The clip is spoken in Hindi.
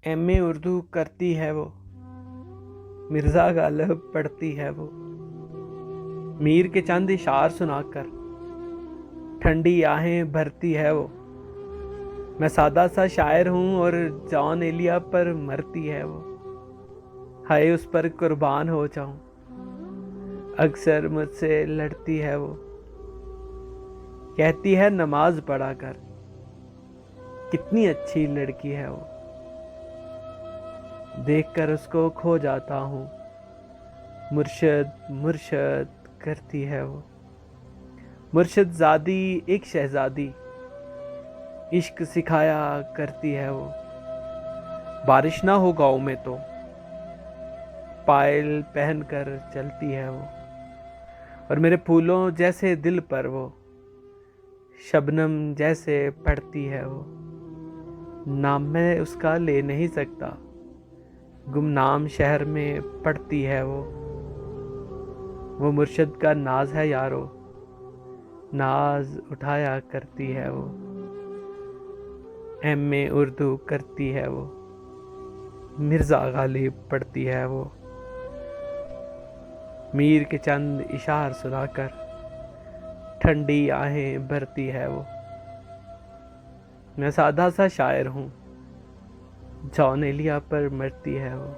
एमए उर्दू करती है वो, मिर्ज़ा गालिब पढ़ती है वो। मीर के चंद इशार सुनाकर ठंडी आहें भरती है वो। मैं सादा सा शायर हूँ और जॉन एलिया पर मरती है वो। हाय उस पर कुर्बान हो जाऊं, अक्सर मुझसे लड़ती है वो। कहती है नमाज पढ़ा कर, कितनी अच्छी लड़की है वो। देखकर उसको खो जाता हूँ, मुर्शद मुर्शद करती है वो। मुर्शद ज़ादी एक शहजादी, इश्क सिखाया करती है वो। बारिश ना हो गाँव में तो पायल पहन कर चलती है वो। और मेरे फूलों जैसे दिल पर वो शबनम जैसे पड़ती है वो। नाम मैं उसका ले नहीं सकता, गुमनाम शहर में पड़ती है वो मुर्शद का नाज है यारो, नाज उठाया करती है वो। एमए उर्दू करती है वो, मिर्ज़ा गालिब पढ़ती है वो। मीर के चंद इशार सुनाकर ठंडी आहें भरती है वो। मैं सादा सा शायर हूँ, जॉन एलिया पर मरती है वो।